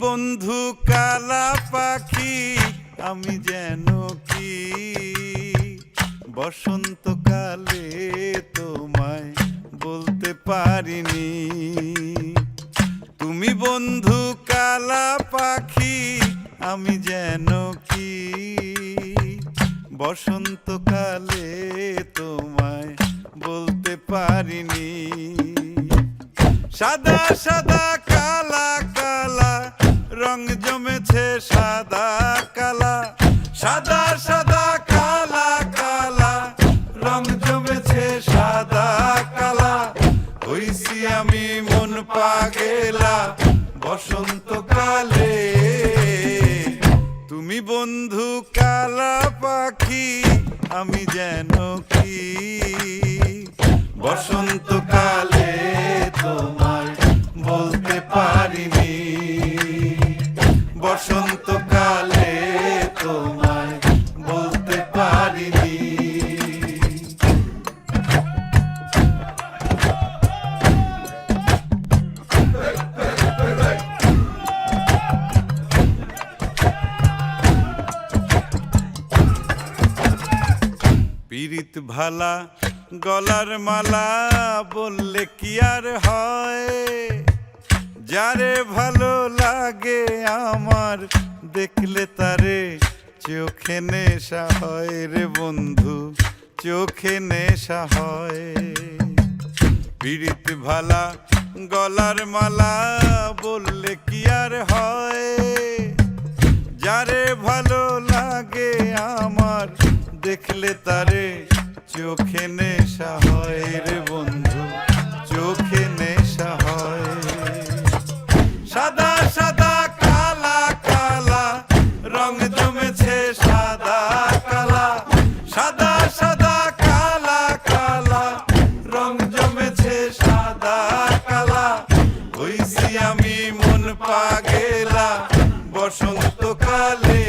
বন্ধু কালা পাখি, আমি যেন কি বসন্তকালে তোমায় বলতে পারিনি। তুমি বন্ধু কালা পাখি, আমি যেন কি বসন্তকালে তোমায় বলতে পারিনি। সাদা সাদা কালা কালা রং জমেছে সাদা কালা, সাদা সাদা কালা কালা রং জমেছে সাদা কালা। হইছি আমি মন পাগেলা বসন্তকালে। তুমি বন্ধু কালা পাখি, আমি যেন কি বসন্তকালে তোমায় বলতে পারিনি। বসন্তকালে তোমায় বলতে পারিনি। পীড়িত ভালা গলার মালা বললে কি আর হয়, যারে ভালো লাগে আমার দেখলে তারে চোখে নেশা হয় রে বন্ধু, চোখে নেশা হয়। পীড়িত ভালা গলার মালা বললে কি আর হয়, যারে ভালো লাগে আমার দেখলে তারে চোখে নেশা হয় রে বন্ধু, চোখে নেশা হয়। সাদা সাদা কালা কালা রং জমেছে সাদা কালা, সাদা সাদা কালা কালা রং জমেছে সাদা কালা। হইছি আমি মন পাগেলা বসন্তকালে।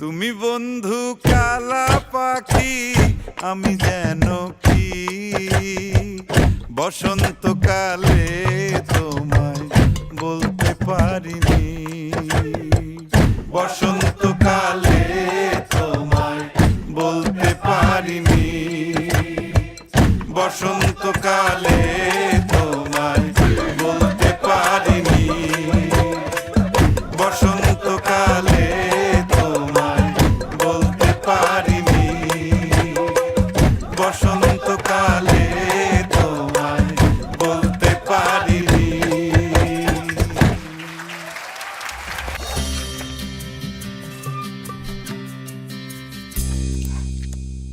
তুমি বন্ধু কালা পাখি, আমি যেন কি বসন্তকালে তোমায় বলতে পারিনি। বসন্তকালে তোমায় বলতে পারিনি। বসন্তকালে তোমায় বলতে পারিনি। বসন্তকালে তোমায় বলতে পারি।